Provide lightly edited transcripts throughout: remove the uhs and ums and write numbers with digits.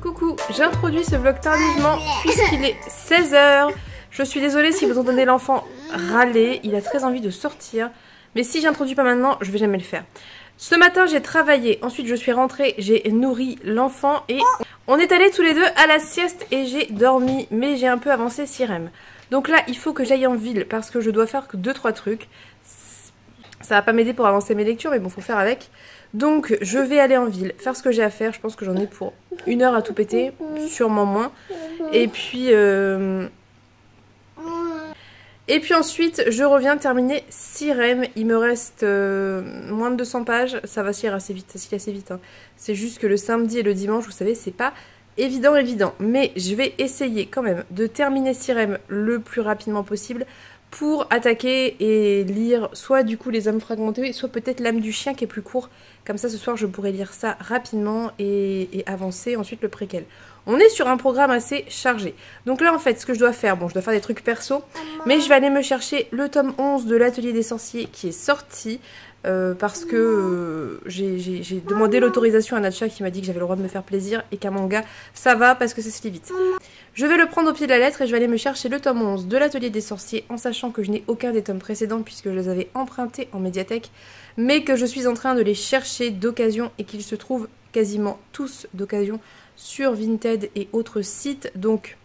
Coucou, j'introduis ce vlog tardivement puisqu'il est 16 h. Je suis désolée si vous entendez l'enfant râler, il a très envie de sortir. Mais si j'introduis pas maintenant, je vais jamais le faire. Ce matin j'ai travaillé, ensuite je suis rentrée, j'ai nourri l'enfant et on est allés tous les deux à la sieste et j'ai dormi. Mais j'ai un peu avancé Sirem. Donc là il faut que j'aille en ville parce que je dois faire que 2-3 trucs. Ça va pas m'aider pour avancer mes lectures mais bon faut faire avec. Donc je vais aller en ville, faire ce que j'ai à faire. Je pense que j'en ai pour 1 heure à tout péter, sûrement moins. Et puis ensuite je reviens terminer Sirem. Il me reste moins de 200 pages. Ça va se lire assez vite, ça se lit assez vite hein. C'est juste que le samedi et le dimanche, vous savez, c'est pas évident. Mais je vais essayer quand même de terminer Sirem le plus rapidement possible pour attaquer et lire soit du coup les âmes fragmentées, soit peut-être l'âme du chien qui est plus court. Comme ça ce soir je pourrais lire ça rapidement et avancer ensuite le préquel. On est sur un programme assez chargé. Donc là en fait ce que je dois faire, bon je dois faire des trucs perso, mais je vais aller me chercher le tome 11 de l'Atelier des Sorciers qui est sorti. Parce que j'ai demandé l'autorisation à Natcha qui m'a dit que j'avais le droit de me faire plaisir et qu'un manga ça va parce que ça se lit vite. Je vais le prendre au pied de la lettre et je vais aller me chercher le tome 11 de l'Atelier des Sorciers en sachant que je n'ai aucun des tomes précédents puisque je les avais empruntés en médiathèque, mais que je suis en train de les chercher d'occasion et qu'ils se trouvent quasiment tous d'occasion sur Vinted et autres sites. Donc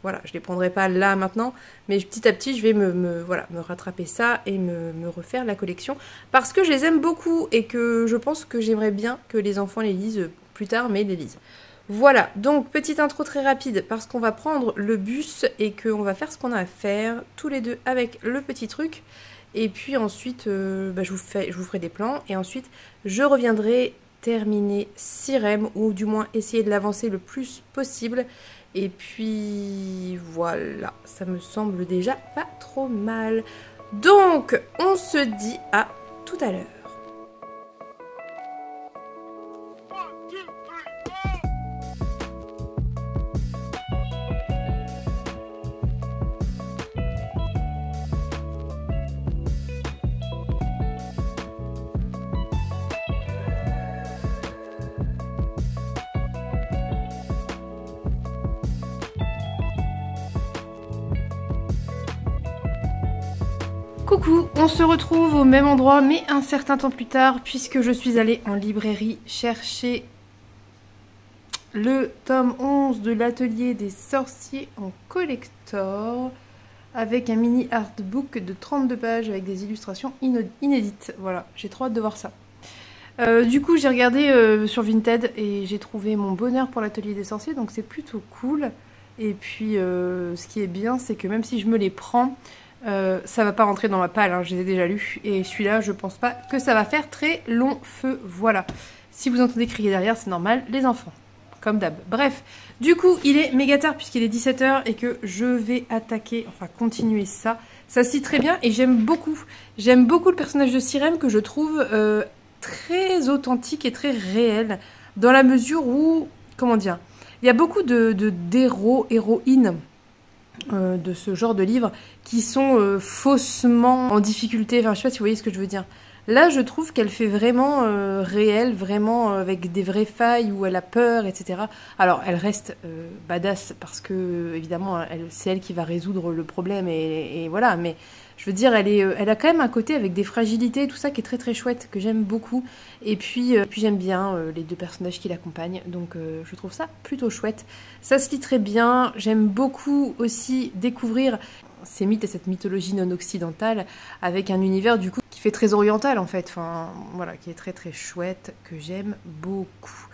voilà, je les prendrai pas là maintenant, mais petit à petit je vais me rattraper ça et me refaire la collection parce que je les aime beaucoup et que je pense que j'aimerais bien que les enfants les lisent plus tard, mais ils les lisent. Voilà, donc petite intro très rapide parce qu'on va prendre le bus et qu'on va faire ce qu'on a à faire tous les deux avec le petit truc. Et puis ensuite, je vous ferai des plans et ensuite je reviendrai terminer Sirem ou du moins essayer de l'avancer le plus possible. Et puis voilà, ça me semble déjà pas trop mal. Donc on se dit à tout à l'heure. Coucou, on se retrouve au même endroit mais un certain temps plus tard puisque je suis allée en librairie chercher le tome 11 de l'Atelier des Sorciers en collector avec un mini artbook de 32 pages avec des illustrations inédites. Voilà, j'ai trop hâte de voir ça. Du coup j'ai regardé sur Vinted et j'ai trouvé mon bonheur pour l'Atelier des Sorciers, donc c'est plutôt cool. Et puis ce qui est bien c'est que même si je me les prends, ça va pas rentrer dans ma palle, hein, je les ai déjà lus. Et celui-là, je pense pas que ça va faire très long feu. Voilà. Si vous entendez crier derrière, c'est normal, les enfants. Comme d'hab. Bref, du coup, il est méga tard puisqu'il est 17 h et que je vais attaquer, enfin continuer ça. Ça se lit très bien et j'aime beaucoup. J'aime beaucoup le personnage de Sirem que je trouve très authentique et très réel. Dans la mesure où, comment dire, il y a beaucoup d'héros, héroïnes de ce genre de livres qui sont faussement en difficulté, enfin je sais pas si vous voyez ce que je veux dire. Là je trouve qu'elle fait vraiment réelle, vraiment avec des vraies failles où elle a peur, etc. Alors elle reste badass parce que évidemment c'est elle qui va résoudre le problème et voilà, mais je veux dire elle a quand même un côté avec des fragilités, tout ça qui est très très chouette, que j'aime beaucoup. Et puis j'aime bien les deux personnages qui l'accompagnent, donc je trouve ça plutôt chouette. Ça se lit très bien, j'aime beaucoup aussi découvrir ces mythes et cette mythologie non occidentale avec un univers du coup qui fait très oriental en fait, enfin voilà, qui est très très chouette, que j'aime beaucoup.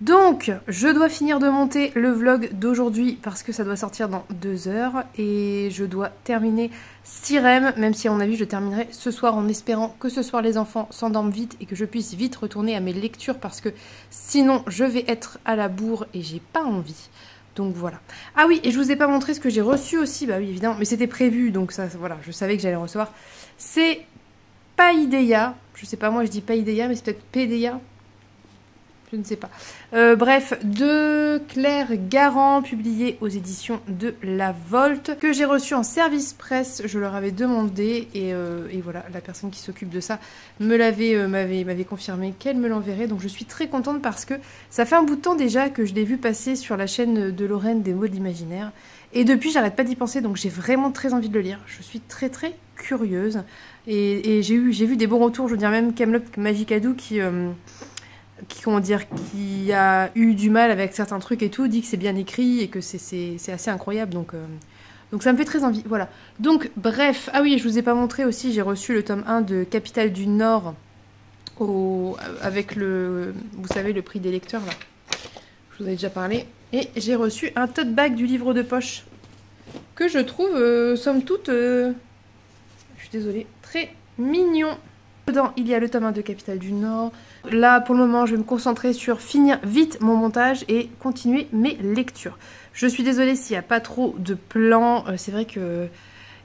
Donc, je dois finir de monter le vlog d'aujourd'hui parce que ça doit sortir dans 2 heures. Et je dois terminer Sirem, même si à mon avis je terminerai ce soir en espérant que ce soir les enfants s'endorment vite et que je puisse vite retourner à mes lectures parce que sinon je vais être à la bourre et j'ai pas envie. Donc voilà. Ah oui, et je vous ai pas montré ce que j'ai reçu aussi, bah oui évidemment, mais c'était prévu donc ça voilà, je savais que j'allais recevoir. C'est Paideia, je sais pas moi je dis Paideia mais c'est peut-être Paideia. Je ne sais pas. Bref, de Claire Garand, publié aux éditions de La Volte, que j'ai reçu en service presse. Je leur avais demandé et voilà, la personne qui s'occupe de ça m'avait confirmé qu'elle me l'enverrait. Donc je suis très contente parce que ça fait un bout de temps déjà que je l'ai vu passer sur la chaîne de Lorraine des mots de l'imaginaire. Et depuis, j'arrête pas d'y penser, donc j'ai vraiment très envie de le lire. Je suis très très curieuse. Et j'ai vu des bons retours, je veux dire même Camelot Magicadou qui a eu du mal avec certains trucs et tout, dit que c'est bien écrit et que c'est assez incroyable, donc ça me fait très envie, voilà. Donc bref, ah oui, je vous ai pas montré aussi, j'ai reçu le tome 1 de Capitale du Nord avec vous savez, le prix des lecteurs là, je vous ai déjà parlé, et j'ai reçu un tote bag du livre de poche que je trouve, somme toute, je suis désolée, très mignon. Dedans, il y a le tome 1 de Capitale du Nord. Là, pour le moment, je vais me concentrer sur finir vite mon montage et continuer mes lectures. Je suis désolée s'il n'y a pas trop de plans. C'est vrai que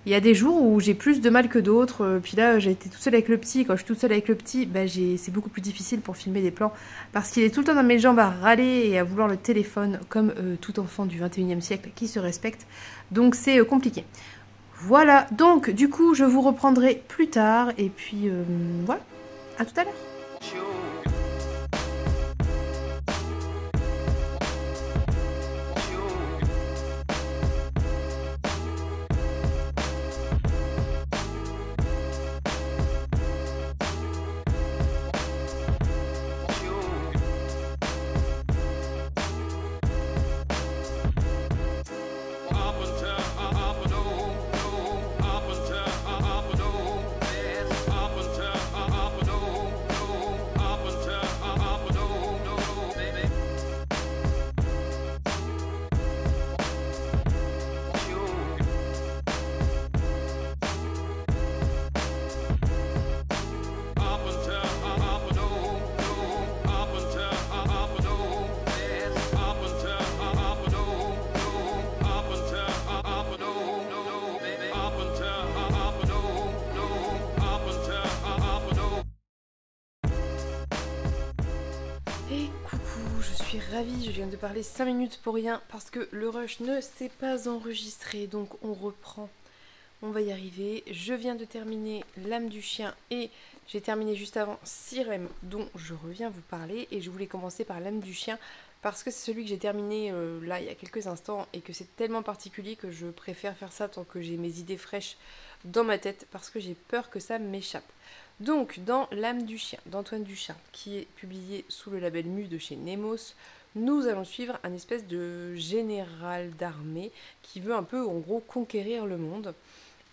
il y a des jours où j'ai plus de mal que d'autres. Puis là, j'ai été toute seule avec le petit. Quand je suis toute seule avec le petit, bah, c'est beaucoup plus difficile pour filmer des plans. Parce qu'il est tout le temps dans mes jambes à râler et à vouloir le téléphone, comme tout enfant du 21e siècle qui se respecte. Donc c'est compliqué. Voilà, donc du coup je vous reprendrai plus tard et puis voilà, à tout à l'heure. Et coucou, je suis ravie, je viens de parler 5 minutes pour rien parce que le rush ne s'est pas enregistré, donc on reprend, on va y arriver. Je viens de terminer L'âme du chien et j'ai terminé juste avant Sirem dont je reviens vous parler et je voulais commencer par L'âme du chien parce que c'est celui que j'ai terminé là il y a quelques instants et que c'est tellement particulier que je préfère faire ça tant que j'ai mes idées fraîches dans ma tête parce que j'ai peur que ça m'échappe. Donc, dans L'âme du chien d'Antoine Ducharme, qui est publié sous le label Mu de chez Nemos, nous allons suivre un espèce de général d'armée qui veut un peu, en gros, conquérir le monde.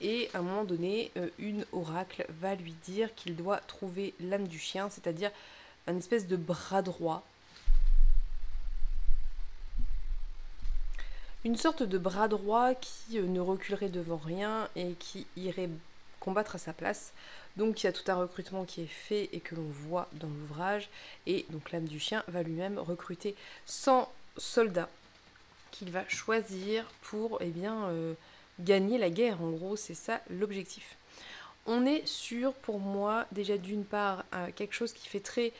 Et à un moment donné, une oracle va lui dire qu'il doit trouver l'âme du chien, c'est-à-dire un espèce de bras droit. Une sorte de bras droit qui ne reculerait devant rien et qui irait combattre à sa place. Donc il y a tout un recrutement qui est fait et que l'on voit dans l'ouvrage. Et donc l'âme du chien va lui-même recruter 100 soldats qu'il va choisir pour gagner la guerre. En gros, c'est ça l'objectif. On est sur, pour moi, déjà d'une part, quelque chose qui fait très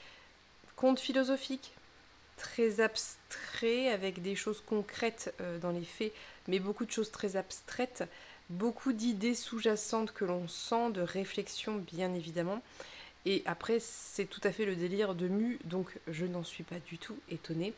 conte philosophique, très abstrait, avec des choses concrètes dans les faits, mais beaucoup de choses très abstraites. Beaucoup d'idées sous-jacentes que l'on sent, de réflexion bien évidemment. Et après, c'est tout à fait le délire de Mu, donc je n'en suis pas du tout étonnée.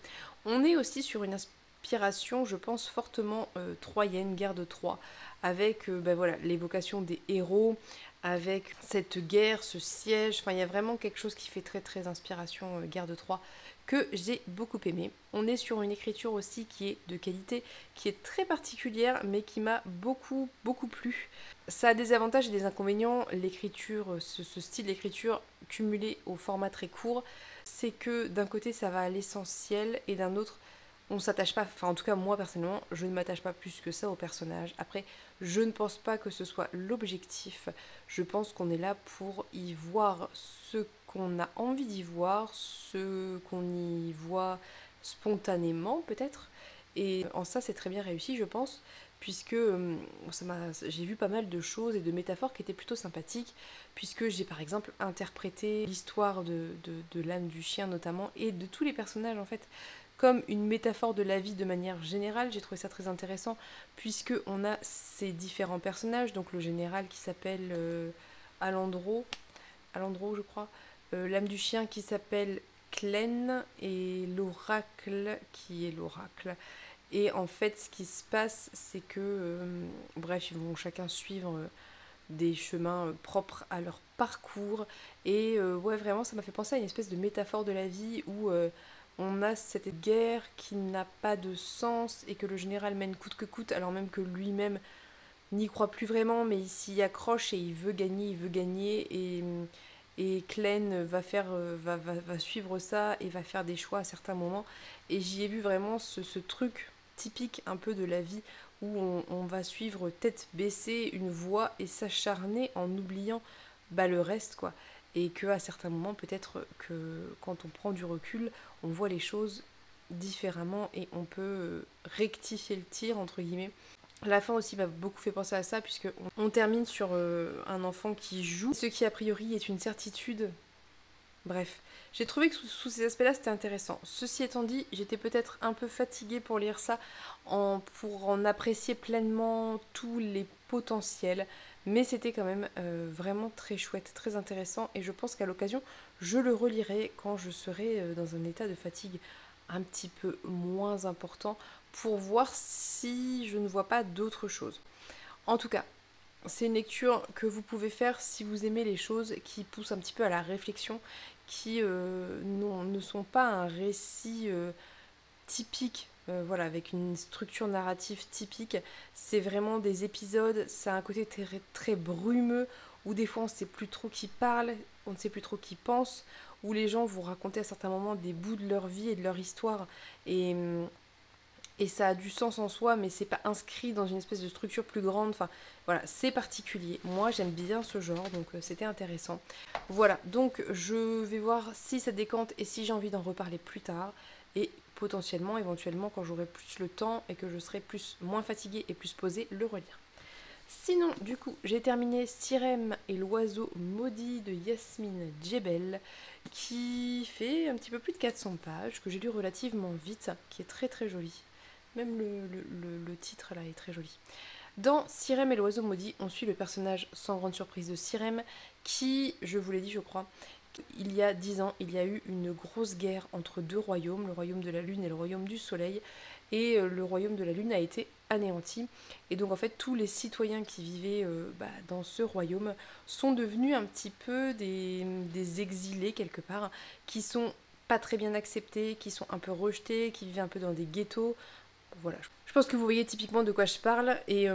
On est aussi sur une inspiration, je pense, fortement troyenne, guerre de Troie, avec voilà, l'évocation des héros, avec cette guerre, ce siège. Enfin, il y a vraiment quelque chose qui fait très très inspiration guerre de Troie, que j'ai beaucoup aimé. On est sur une écriture aussi qui est de qualité, qui est très particulière, mais qui m'a beaucoup plu. Ça a des avantages et des inconvénients, l'écriture, ce style d'écriture cumulé au format très court, c'est que d'un côté ça va à l'essentiel et d'un autre on s'attache pas, enfin en tout cas moi personnellement je ne m'attache pas plus que ça au personnage. Après je ne pense pas que ce soit l'objectif, je pense qu'on est là pour y voir ce qu'on a envie d'y voir, ce qu'on y voit spontanément peut-être, et en ça c'est très bien réussi je pense, puisque j'ai vu pas mal de choses et de métaphores qui étaient plutôt sympathiques, puisque j'ai par exemple interprété l'histoire de l'âme du chien notamment, et de tous les personnages en fait, comme une métaphore de la vie de manière générale. J'ai trouvé ça très intéressant, puisque on a ces différents personnages, donc le général qui s'appelle Alandro, je crois, l'âme du chien qui s'appelle Clen, et l'oracle qui est l'oracle. Et en fait, ce qui se passe, c'est que, bref, ils vont chacun suivre des chemins propres à leur parcours. Et ouais, vraiment, ça m'a fait penser à une espèce de métaphore de la vie où on a cette guerre qui n'a pas de sens et que le général mène coûte que coûte, alors même que lui-même n'y croit plus vraiment, mais il s'y accroche et il veut gagner. Et Clen va suivre ça et va faire des choix à certains moments. Et j'y ai vu vraiment ce truc typique un peu de la vie où on va suivre tête baissée une voie et s'acharner en oubliant le reste, quoi. Et qu'à certains moments, peut-être que quand on prend du recul, on voit les choses différemment et on peut rectifier le tir, entre guillemets. La fin aussi m'a beaucoup fait penser à ça, puisque on termine sur un enfant qui joue, ce qui a priori est une certitude. Bref, j'ai trouvé que sous ces aspects-là, c'était intéressant. Ceci étant dit, j'étais peut-être un peu fatiguée pour lire ça, pour en apprécier pleinement tous les potentiels, mais c'était quand même vraiment très chouette, très intéressant, et je pense qu'à l'occasion, je le relirai quand je serai dans un état de fatigue un petit peu moins important, pour voir si je ne vois pas d'autres choses. En tout cas, c'est une lecture que vous pouvez faire si vous aimez les choses qui poussent un petit peu à la réflexion, qui ne sont pas un récit typique, voilà, avec une structure narrative typique. C'est vraiment des épisodes, ça a un côté très, très brumeux, où des fois on ne sait plus trop qui parle, on ne sait plus trop qui pense, où les gens vous raconter à certains moments des bouts de leur vie et de leur histoire, et ça a du sens en soi, mais c'est pas inscrit dans une espèce de structure plus grande. Enfin, voilà, c'est particulier. Moi, j'aime bien ce genre, donc c'était intéressant. Voilà, donc je vais voir si ça décante et si j'ai envie d'en reparler plus tard. Et potentiellement, éventuellement, quand j'aurai plus le temps et que je serai moins fatiguée et plus posée, le relire. Sinon, du coup, j'ai terminé Sirem et l'oiseau maudit de Yasmine Djebel, qui fait un petit peu plus de 400 pages, que j'ai lu relativement vite, qui est très très joli. Même le titre là est très joli. Dans Sirem et l'oiseau maudit, on suit le personnage sans grande surprise de Sirem, qui, je vous l'ai dit je crois, il y a 10 ans, il y a eu une grosse guerre entre deux royaumes, le royaume de la lune et le royaume du soleil, et le royaume de la lune a été anéanti. Et donc en fait tous les citoyens qui vivaient dans ce royaume sont devenus un petit peu des exilés quelque part, qui sont pas très bien acceptés, qui sont un peu rejetés, qui vivent un peu dans des ghettos. Voilà, je pense que vous voyez typiquement de quoi je parle. Et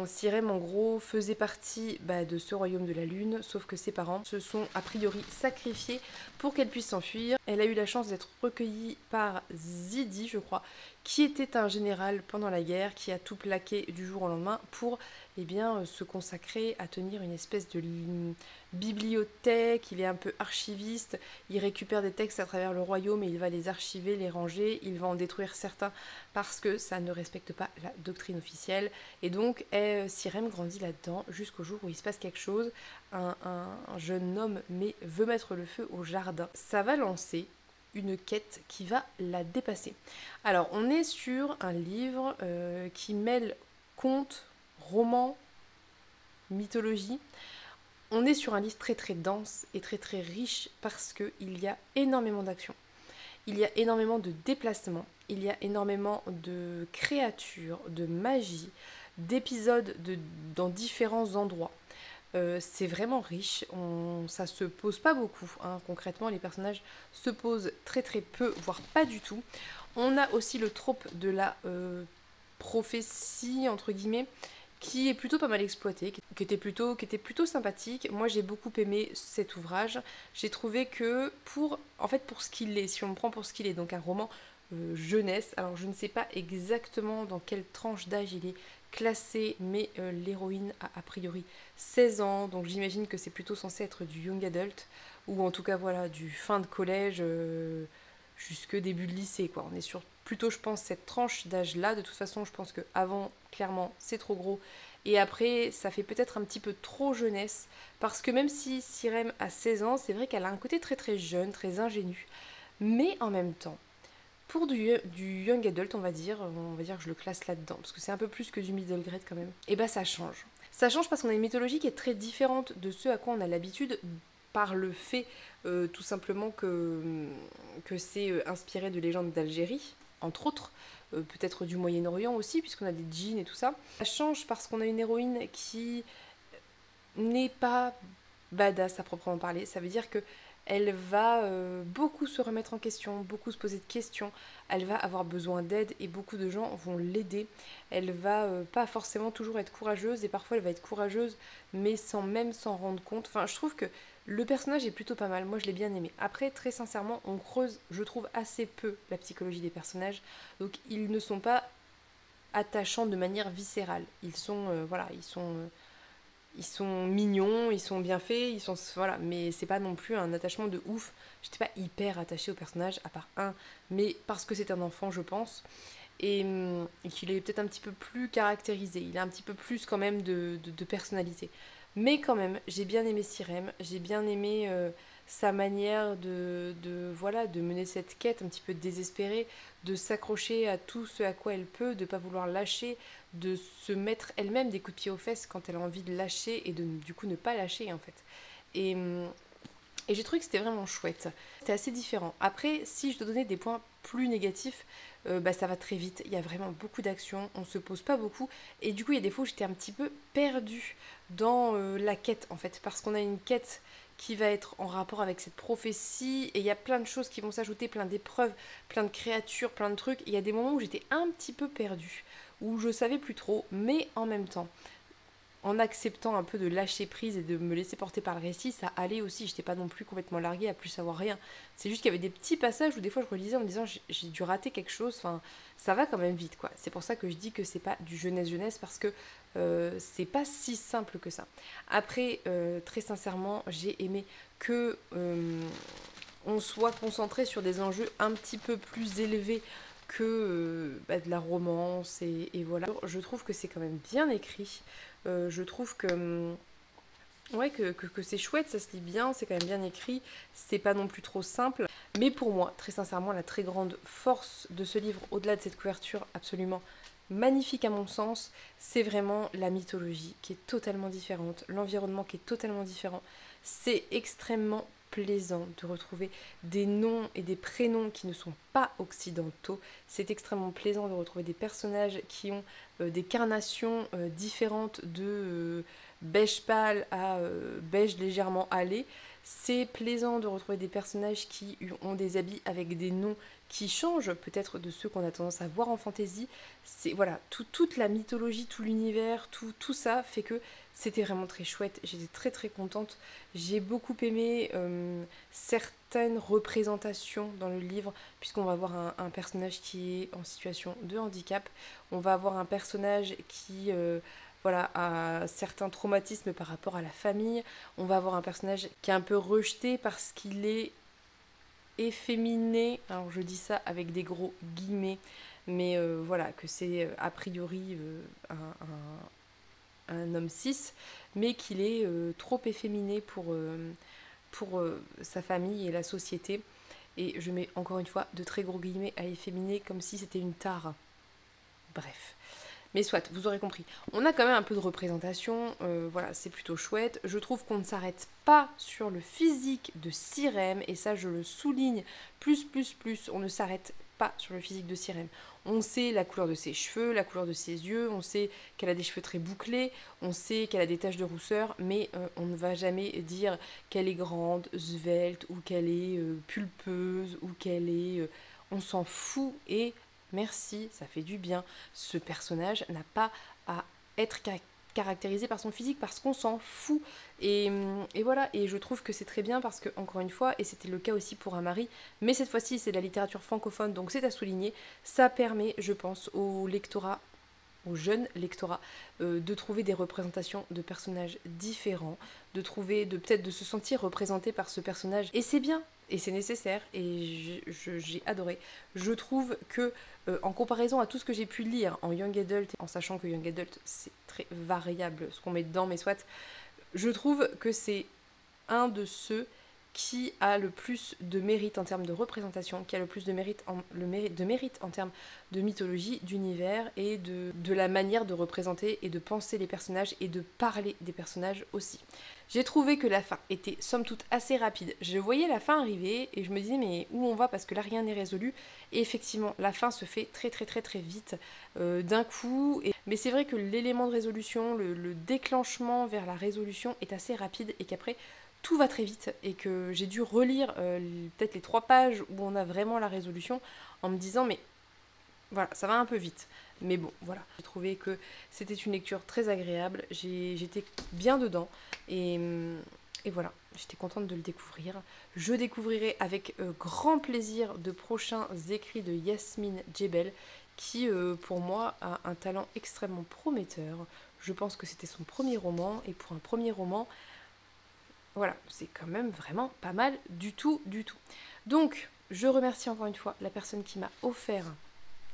Sirem en gros faisait partie de ce royaume de la lune, sauf que ses parents se sont a priori sacrifiés pour qu'elle puisse s'enfuir. Elle a eu la chance d'être recueillie par Zidi, je crois, qui était un général pendant la guerre, qui a tout plaqué du jour au lendemain pour se consacrer à tenir une espèce de bibliothèque. Il est un peu archiviste, il récupère des textes à travers le royaume et il va les archiver, les ranger, il va en détruire certains parce que ça ne respecte pas la doctrine officielle. Et donc Sirem grandit là-dedans jusqu'au jour où il se passe quelque chose. Un jeune homme veut mettre le feu au jardin. Ça va lancer une quête qui va la dépasser. Alors on est sur un livre qui mêle conte, roman, mythologie. On est sur un livre très très dense et très très riche parce qu'il y a énormément d'actions. Il y a énormément de déplacements, il y a énormément de créatures, de magie, d'épisodes dans différents endroits. C'est vraiment riche, ça se pose pas beaucoup, hein. Concrètement les personnages se posent très très peu, voire pas du tout. On a aussi le trope de la prophétie entre guillemets, qui est plutôt pas mal exploité, qui était plutôt sympathique. Moi j'ai beaucoup aimé cet ouvrage. J'ai trouvé que pour ce qu'il est, si on le prend pour ce qu'il est, donc un roman jeunesse, alors je ne sais pas exactement dans quelle tranche d'âge il est classé, mais l'héroïne a priori 16 ans, donc j'imagine que c'est plutôt censé être du young adult, ou en tout cas voilà, du fin de collège jusque début de lycée, quoi. On est sur plutôt, je pense, cette tranche d'âge-là. De toute façon, je pense que avant, clairement, c'est trop gros. Et après, ça fait peut-être un petit peu trop jeunesse. Parce que même si Sirem a 16 ans, c'est vrai qu'elle a un côté très très jeune, très ingénu. Mais en même temps, pour du young adult, on va dire que je le classe là-dedans, parce que c'est un peu plus que du middle grade quand même, et bah ça change. Ça change parce qu'on a une mythologie qui est très différente de ce à quoi on a l'habitude, par le fait tout simplement que c'est inspiré de légendes d'Algérie, entre autres, peut-être du Moyen-Orient aussi, puisqu'on a des djinns et tout ça. Ça change parce qu'on a une héroïne qui n'est pas badass à proprement parler. Ça veut dire que elle va beaucoup se remettre en question, beaucoup se poser de questions, elle va avoir besoin d'aide et beaucoup de gens vont l'aider. Elle va pas forcément toujours être courageuse et parfois elle va être courageuse mais sans même s'en rendre compte. Enfin, je trouve que le personnage est plutôt pas mal, moi je l'ai bien aimé. Après, très sincèrement, on creuse, je trouve, assez peu la psychologie des personnages, donc ils ne sont pas attachants de manière viscérale. Ils sont, ils sont mignons, ils sont bien faits, ils sont voilà, mais c'est pas non plus un attachement de ouf. J'étais pas hyper attachée au personnage à part un, mais parce que c'est un enfant, je pense, et qu'il est peut-être un petit peu plus caractérisé. Il a un petit peu plus quand même de personnalité. Mais quand même, j'ai bien aimé Sirem, j'ai bien aimé sa manière voilà, de mener cette quête un petit peu désespérée, de s'accrocher à tout ce à quoi elle peut, de pas vouloir lâcher, de se mettre elle-même des coups de pied aux fesses quand elle a envie de lâcher et de du coup ne pas lâcher en fait. Et, et j'ai trouvé que c'était vraiment chouette. C'était assez différent. Après, si je dois donner des points plus négatifs, bah, ça va très vite. Il y a vraiment beaucoup d'actions, on se pose pas beaucoup. Et du coup, il y a des fois où j'étais un petit peu perdue dans la quête en fait. Parce qu'on a une quête qui va être en rapport avec cette prophétie. Et il y a plein de choses qui vont s'ajouter, plein d'épreuves, plein de créatures, plein de trucs. Il y a des moments où j'étais un petit peu perdue. Où je savais plus trop. Mais en même temps, en acceptant un peu de lâcher prise et de me laisser porter par le récit, ça allait aussi. J'étais pas non plus complètement larguée à plus savoir rien. C'est juste qu'il y avait des petits passages où des fois je relisais en me disant j'ai dû rater quelque chose. Enfin, ça va quand même vite quoi. C'est pour ça que je dis que c'est pas du jeunesse parce que c'est pas si simple que ça. Après, très sincèrement, j'ai aimé que on soit concentré sur des enjeux un petit peu plus élevés que de la romance et voilà. Je trouve que c'est quand même bien écrit. Je trouve que ouais que c'est chouette, ça se lit bien, c'est quand même bien écrit, c'est pas non plus trop simple. Mais pour moi, très sincèrement, la très grande force de ce livre, au-delà de cette couverture absolument magnifique à mon sens, c'est vraiment la mythologie qui est totalement différente, l'environnement qui est totalement différent. C'est extrêmement plaisant de retrouver des noms et des prénoms qui ne sont pas occidentaux. C'est extrêmement plaisant de retrouver des personnages qui ont des carnations différentes de beige pâle à beige légèrement hâlé. C'est plaisant de retrouver des personnages qui ont des habits avec des noms qui changent peut-être de ceux qu'on a tendance à voir en fantasy. C'est voilà, toute la mythologie, tout l'univers, tout ça fait que c'était vraiment très chouette. J'étais très très contente. J'ai beaucoup aimé certaines représentations dans le livre, puisqu'on va avoir un personnage qui est en situation de handicap. On va avoir un personnage qui voilà, a certains traumatismes par rapport à la famille. On va avoir un personnage qui est un peu rejeté parce qu'il est efféminé. Alors je dis ça avec des gros guillemets, mais voilà, que c'est a priori un homme cis, mais qu'il est trop efféminé pour sa famille et la société. Et je mets encore une fois de très gros guillemets à efféminé comme si c'était une tare. Bref. Mais soit, vous aurez compris. On a quand même un peu de représentation, voilà, c'est plutôt chouette. Je trouve qu'on ne s'arrête pas sur le physique de Sirem, et ça je le souligne, plus, on ne s'arrête pas sur le physique de Sirem. On sait la couleur de ses cheveux, la couleur de ses yeux, on sait qu'elle a des cheveux très bouclés, on sait qu'elle a des taches de rousseur, mais on ne va jamais dire qu'elle est grande, svelte, ou qu'elle est pulpeuse, ou qu'elle est... on s'en fout, et... merci, ça fait du bien. Ce personnage n'a pas à être caractérisé par son physique parce qu'on s'en fout. Et voilà, et je trouve que c'est très bien parce que, encore une fois, et c'était le cas aussi pour un mari, mais cette fois-ci c'est de la littérature francophone, donc c'est à souligner, ça permet, je pense, au lectorat, au jeune lectorat, de trouver des représentations de personnages différents, de trouver, peut-être de se sentir représenté par ce personnage. Et c'est bien, et c'est nécessaire, et j'ai adoré. Je trouve que, en comparaison à tout ce que j'ai pu lire en Young Adult, en sachant que Young Adult c'est très variable ce qu'on met dedans, mais soit, je trouve que c'est un de ceux qui a le plus de mérite en termes de représentation, qui a le plus de mérite en termes de mythologie, d'univers et de la manière de représenter et de penser les personnages et de parler des personnages aussi. J'ai trouvé que la fin était somme toute assez rapide. Je voyais la fin arriver et je me disais mais où on va parce que là rien n'est résolu. Et effectivement la fin se fait très vite d'un coup. Mais c'est vrai que l'élément de résolution, le déclenchement vers la résolution est assez rapide et qu'après tout va très vite et que j'ai dû relire peut-être les 3 pages où on a vraiment la résolution en me disant mais voilà, ça va un peu vite. Mais bon, voilà. J'ai trouvé que c'était une lecture très agréable, j'étais bien dedans et voilà, j'étais contente de le découvrir. Je découvrirai avec grand plaisir de prochains écrits de Yasmine Djebel qui pour moi a un talent extrêmement prometteur. Je pense que c'était son premier roman et pour un premier roman, voilà, c'est quand même vraiment pas mal du tout. Donc, je remercie encore une fois la personne qui m'a offert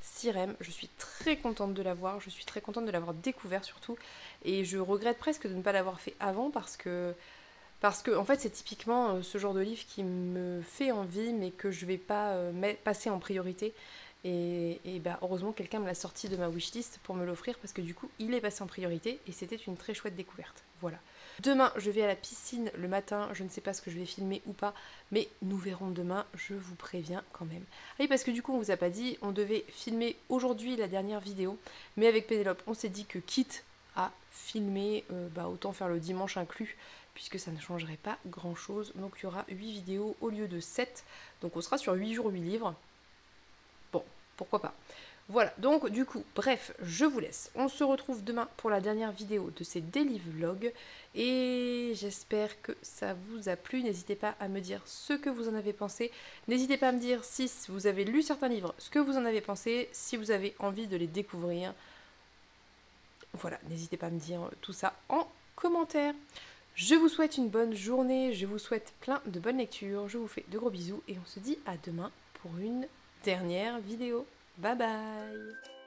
Sirem. Je suis très contente de l'avoir, je suis très contente de l'avoir découvert surtout. Et je regrette presque de ne pas l'avoir fait avant parce que en fait c'est typiquement ce genre de livre qui me fait envie mais que je vais pas passer en priorité. Et bah, heureusement quelqu'un me l'a sorti de ma wishlist pour me l'offrir parce que du coup il est passé en priorité et c'était une très chouette découverte. Voilà. Demain je vais à la piscine le matin, je ne sais pas ce que je vais filmer ou pas, mais nous verrons demain, je vous préviens quand même. Ah oui parce que du coup on vous a pas dit, on devait filmer aujourd'hui la dernière vidéo, mais avec Pénélope on s'est dit que quitte à filmer, bah, autant faire le dimanche inclus puisque ça ne changerait pas grand chose. Donc il y aura 8 vidéos au lieu de 7, donc on sera sur 8 jours 8 livres. Bon, pourquoi pas. Voilà, donc du coup, bref, je vous laisse. On se retrouve demain pour la dernière vidéo de ces daily vlogs. Et j'espère que ça vous a plu. N'hésitez pas à me dire ce que vous en avez pensé. N'hésitez pas à me dire si vous avez lu certains livres, ce que vous en avez pensé, si vous avez envie de les découvrir. Voilà, n'hésitez pas à me dire tout ça en commentaire. Je vous souhaite une bonne journée, je vous souhaite plein de bonnes lectures, je vous fais de gros bisous et on se dit à demain pour une dernière vidéo. Bye bye!